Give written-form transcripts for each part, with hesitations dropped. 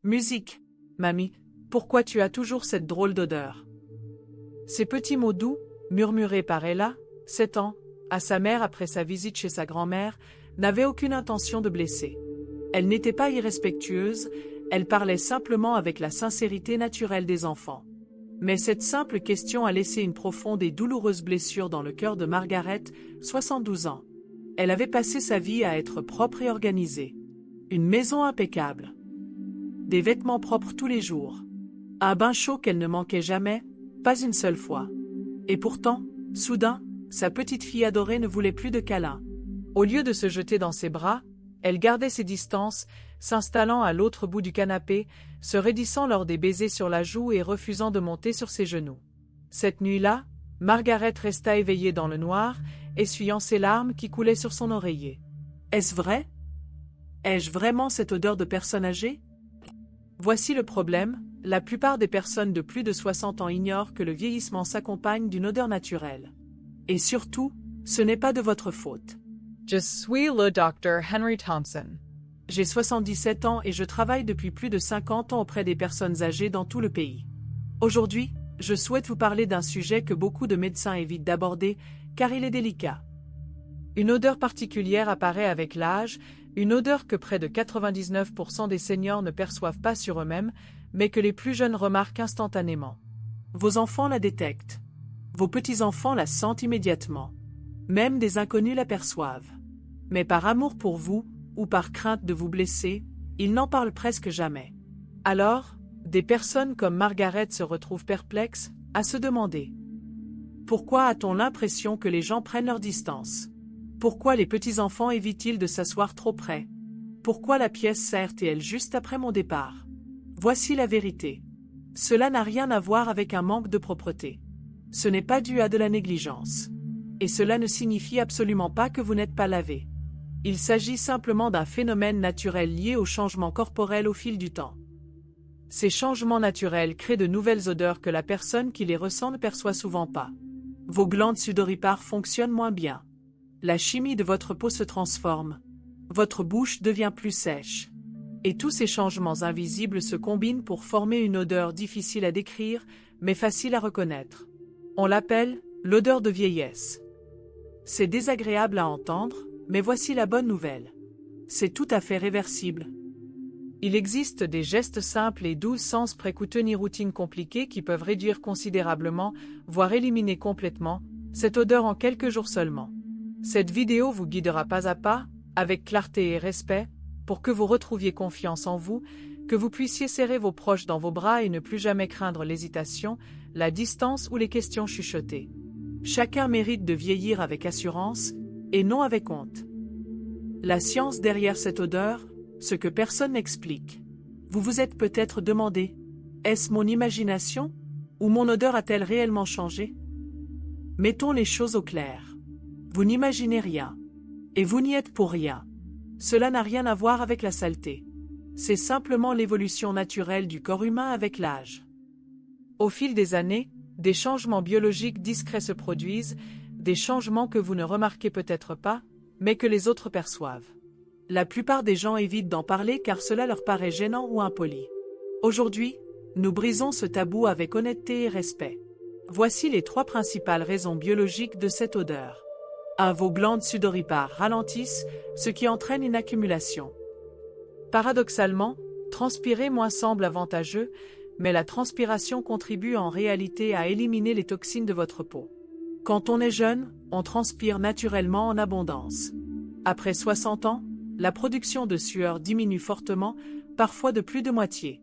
Musique. Mamie, pourquoi tu as toujours cette drôle d'odeur? Ces petits mots doux, murmurés par Ella, 7 ans, à sa mère après sa visite chez sa grand-mère, n'avaient aucune intention de blesser. Elle n'était pas irrespectueuse, elle parlait simplement avec la sincérité naturelle des enfants. Mais cette simple question a laissé une profonde et douloureuse blessure dans le cœur de Margaret, 72 ans. Elle avait passé sa vie à être propre et organisée. Une maison impeccable. Des vêtements propres tous les jours. Un bain chaud qu'elle ne manquait jamais, pas une seule fois. Et pourtant, soudain, sa petite fille adorée ne voulait plus de câlins. Au lieu de se jeter dans ses bras, elle gardait ses distances, s'installant à l'autre bout du canapé, se raidissant lors des baisers sur la joue et refusant de monter sur ses genoux. Cette nuit-là, Margaret resta éveillée dans le noir, essuyant ses larmes qui coulaient sur son oreiller. Est-ce vrai? Ai-je vraiment cette odeur de personne âgée? Voici le problème, la plupart des personnes de plus de 60 ans ignorent que le vieillissement s'accompagne d'une odeur naturelle. Et surtout, ce n'est pas de votre faute. Je suis le Dr. Henry Thompson. J'ai 77 ans et je travaille depuis plus de 50 ans auprès des personnes âgées dans tout le pays. Aujourd'hui, je souhaite vous parler d'un sujet que beaucoup de médecins évitent d'aborder, car il est délicat. Une odeur particulière apparaît avec l'âge, une odeur que près de 99% des seniors ne perçoivent pas sur eux-mêmes, mais que les plus jeunes remarquent instantanément. Vos enfants la détectent. Vos petits-enfants la sentent immédiatement. Même des inconnus l'aperçoivent. Mais par amour pour vous, ou par crainte de vous blesser, ils n'en parlent presque jamais. Alors, des personnes comme Margaret se retrouvent perplexes, à se demander: pourquoi a-t-on l'impression que les gens prennent leur distance? Pourquoi les petits-enfants évitent-ils de s'asseoir trop près? Pourquoi la pièce sert-elle juste après mon départ? Voici la vérité. Cela n'a rien à voir avec un manque de propreté. Ce n'est pas dû à de la négligence. Et cela ne signifie absolument pas que vous n'êtes pas lavé. Il s'agit simplement d'un phénomène naturel lié aux changements corporels au fil du temps. Ces changements naturels créent de nouvelles odeurs que la personne qui les ressent ne perçoit souvent pas. Vos glandes sudoripares fonctionnent moins bien. La chimie de votre peau se transforme. Votre bouche devient plus sèche. Et tous ces changements invisibles se combinent pour former une odeur difficile à décrire, mais facile à reconnaître. On l'appelle l'odeur de vieillesse. C'est désagréable à entendre, mais voici la bonne nouvelle. C'est tout à fait réversible. Il existe des gestes simples et doux sans précoûter ni routines compliquées qui peuvent réduire considérablement, voire éliminer complètement, cette odeur en quelques jours seulement. Cette vidéo vous guidera pas à pas, avec clarté et respect, pour que vous retrouviez confiance en vous, que vous puissiez serrer vos proches dans vos bras et ne plus jamais craindre l'hésitation, la distance ou les questions chuchotées. Chacun mérite de vieillir avec assurance, et non avec honte. La science derrière cette odeur, ce que personne n'explique. Vous vous êtes peut-être demandé: est-ce mon imagination? Ou mon odeur a-t-elle réellement changé? Mettons les choses au clair. Vous n'imaginez rien. Et vous n'y êtes pour rien. Cela n'a rien à voir avec la saleté. C'est simplement l'évolution naturelle du corps humain avec l'âge. Au fil des années, des changements biologiques discrets se produisent, des changements que vous ne remarquez peut-être pas, mais que les autres perçoivent. La plupart des gens évitent d'en parler car cela leur paraît gênant ou impoli. Aujourd'hui, nous brisons ce tabou avec honnêteté et respect. Voici les 3 principales raisons biologiques de cette odeur. 1. Vos glandes sudoripares ralentissent, ce qui entraîne une accumulation. Paradoxalement, transpirer moins semble avantageux, mais la transpiration contribue en réalité à éliminer les toxines de votre peau. Quand on est jeune, on transpire naturellement en abondance. Après 60 ans, la production de sueur diminue fortement, parfois de plus de moitié.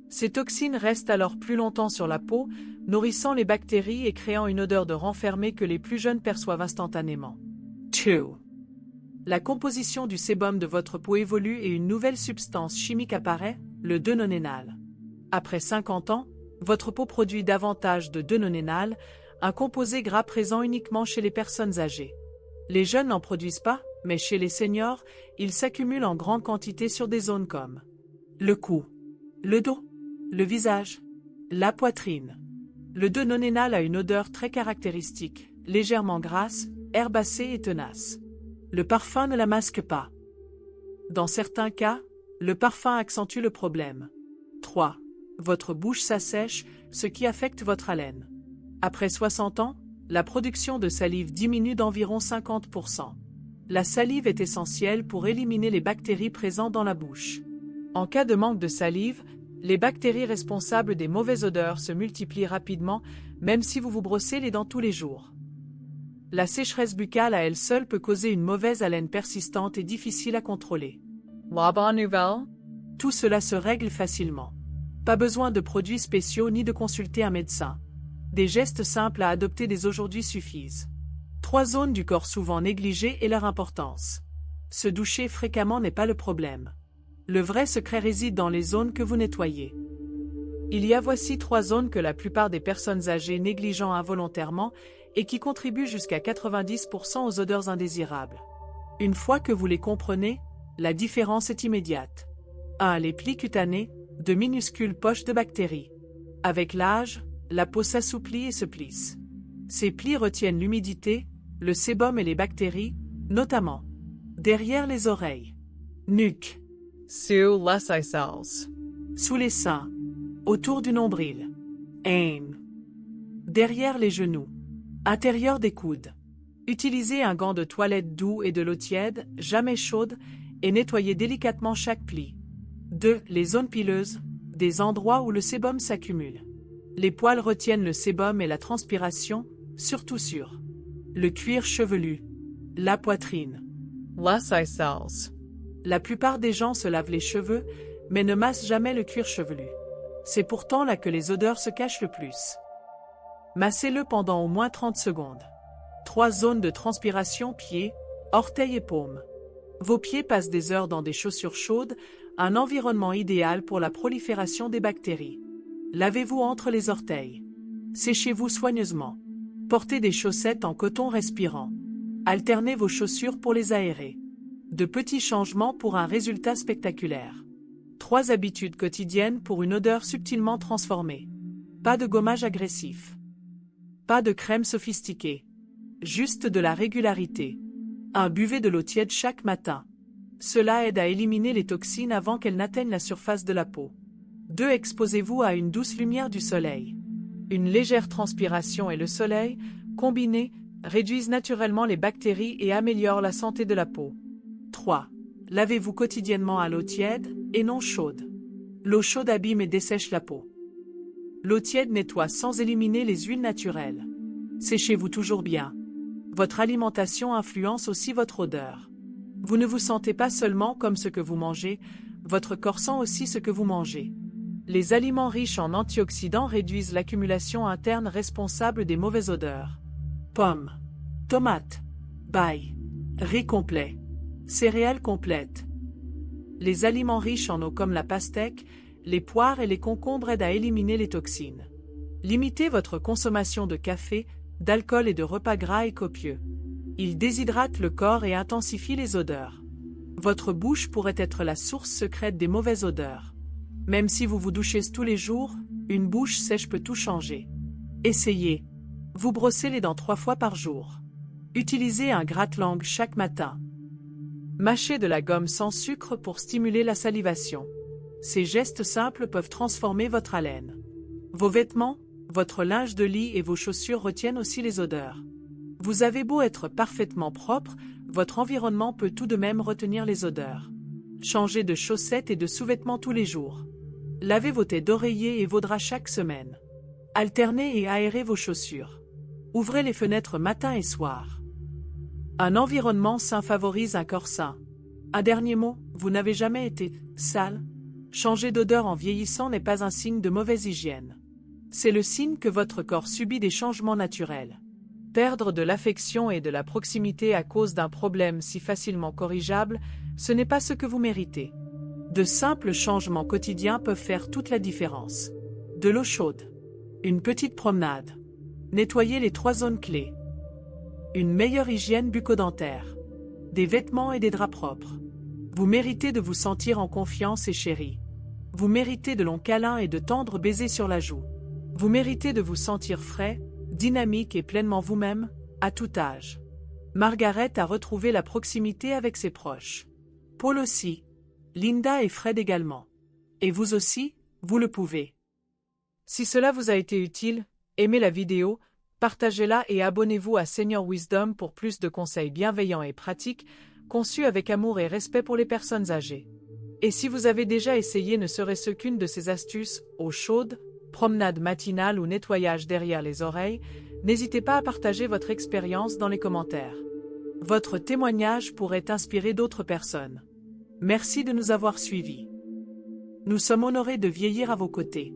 Ces toxines restent alors plus longtemps sur la peau, nourrissant les bactéries et créant une odeur de renfermé que les plus jeunes perçoivent instantanément. 2. La composition du sébum de votre peau évolue et une nouvelle substance chimique apparaît, le deux-nonénal. Après 50 ans, votre peau produit davantage de deux-nonénal, un composé gras présent uniquement chez les personnes âgées. Les jeunes n'en produisent pas, mais chez les seniors, il s'accumule en grande quantité sur des zones comme le cou, le dos, le visage, la poitrine. Le deux-nonénal a une odeur très caractéristique, légèrement grasse, herbacée et tenace. Le parfum ne la masque pas. Dans certains cas, le parfum accentue le problème. 3. Votre bouche s'assèche, ce qui affecte votre haleine. Après 60 ans, la production de salive diminue d'environ 50%. La salive est essentielle pour éliminer les bactéries présentes dans la bouche. En cas de manque de salive, les bactéries responsables des mauvaises odeurs se multiplient rapidement, même si vous vous brossez les dents tous les jours. La sécheresse buccale à elle seule peut causer une mauvaise haleine persistante et difficile à contrôler. La bonne nouvelle? Tout cela se règle facilement. Pas besoin de produits spéciaux ni de consulter un médecin. Des gestes simples à adopter dès aujourd'hui suffisent. 3 zones du corps souvent négligées et leur importance. Se doucher fréquemment n'est pas le problème. Le vrai secret réside dans les zones que vous nettoyez. Voici 3 zones que la plupart des personnes âgées négligent involontairement et qui contribuent jusqu'à 90% aux odeurs indésirables. Une fois que vous les comprenez, la différence est immédiate. 1. Les plis cutanés, de minuscules poches de bactéries. Avec l'âge, la peau s'assouplit et se plisse. Ces plis retiennent l'humidité, le sébum et les bactéries, notamment derrière les oreilles, nuque, Sous les aisselles. sous les seins, autour du nombril, aim, derrière les genoux, intérieur des coudes. Utilisez un gant de toilette doux et de l'eau tiède, jamais chaude, et nettoyez délicatement chaque pli. 2. Les zones pileuses, des endroits où le sébum s'accumule. Les poils retiennent le sébum et la transpiration, surtout sur le cuir chevelu, la poitrine. Les aisselles. La plupart des gens se lavent les cheveux, mais ne massent jamais le cuir chevelu. C'est pourtant là que les odeurs se cachent le plus. Massez-le pendant au moins 30 secondes. 3 zones de transpiration: pieds, orteils et paumes. Vos pieds passent des heures dans des chaussures chaudes, un environnement idéal pour la prolifération des bactéries. Lavez-vous entre les orteils. Séchez-vous soigneusement. Portez des chaussettes en coton respirant. Alternez vos chaussures pour les aérer. De petits changements pour un résultat spectaculaire. 3 habitudes quotidiennes pour une odeur subtilement transformée. Pas de gommage agressif. Pas de crème sophistiquée. Juste de la régularité. 1. Buvez de l'eau tiède chaque matin. Cela aide à éliminer les toxines avant qu'elles n'atteignent la surface de la peau. 2. Exposez-vous à une douce lumière du soleil. Une légère transpiration et le soleil, combinés, réduisent naturellement les bactéries et améliorent la santé de la peau. 3. Lavez-vous quotidiennement à l'eau tiède et non chaude. L'eau chaude abîme et dessèche la peau. L'eau tiède nettoie sans éliminer les huiles naturelles. Séchez-vous toujours bien. Votre alimentation influence aussi votre odeur. Vous ne vous sentez pas seulement comme ce que vous mangez, votre corps sent aussi ce que vous mangez. Les aliments riches en antioxydants réduisent l'accumulation interne responsable des mauvaises odeurs. Pommes, tomates, bail, riz complet, céréales complètes. Les aliments riches en eau comme la pastèque, les poires et les concombres aident à éliminer les toxines. Limitez votre consommation de café, d'alcool et de repas gras et copieux. Ils déshydratent le corps et intensifient les odeurs. Votre bouche pourrait être la source secrète des mauvaises odeurs. Même si vous vous douchez tous les jours, une bouche sèche peut tout changer. Essayez. Vous brossez les dents 3 fois par jour. Utilisez un gratte-langue chaque matin. Mâchez de la gomme sans sucre pour stimuler la salivation. Ces gestes simples peuvent transformer votre haleine. Vos vêtements, votre linge de lit et vos chaussures retiennent aussi les odeurs. Vous avez beau être parfaitement propre, votre environnement peut tout de même retenir les odeurs. Changez de chaussettes et de sous-vêtements tous les jours. Lavez vos têtes d'oreiller et vos draps chaque semaine. Alternez et aérez vos chaussures. Ouvrez les fenêtres matin et soir. Un environnement sain favorise un corps sain. Un dernier mot, vous n'avez jamais été sale? Changer d'odeur en vieillissant n'est pas un signe de mauvaise hygiène. C'est le signe que votre corps subit des changements naturels. Perdre de l'affection et de la proximité à cause d'un problème si facilement corrigeable, ce n'est pas ce que vous méritez. De simples changements quotidiens peuvent faire toute la différence. De l'eau chaude. Une petite promenade. Nettoyer les 3 zones clés. Une meilleure hygiène bucco-dentaire. Des vêtements et des draps propres. Vous méritez de vous sentir en confiance et chéri. Vous méritez de longs câlins et de tendres baisers sur la joue. Vous méritez de vous sentir frais, dynamique et pleinement vous-même, à tout âge. Margaret a retrouvé la proximité avec ses proches. Paul aussi. Linda et Fred également. Et vous aussi, Vous le pouvez. Si cela vous a été utile, aimez la vidéo, partagez-la et abonnez-vous à Senior Wisdom pour plus de conseils bienveillants et pratiques, conçus avec amour et respect pour les personnes âgées. Et si vous avez déjà essayé ne serait-ce qu'une de ces astuces, eau chaude, promenade matinale ou nettoyage derrière les oreilles, n'hésitez pas à partager votre expérience dans les commentaires. Votre témoignage pourrait inspirer d'autres personnes. Merci de nous avoir suivis. Nous sommes honorés de vieillir à vos côtés.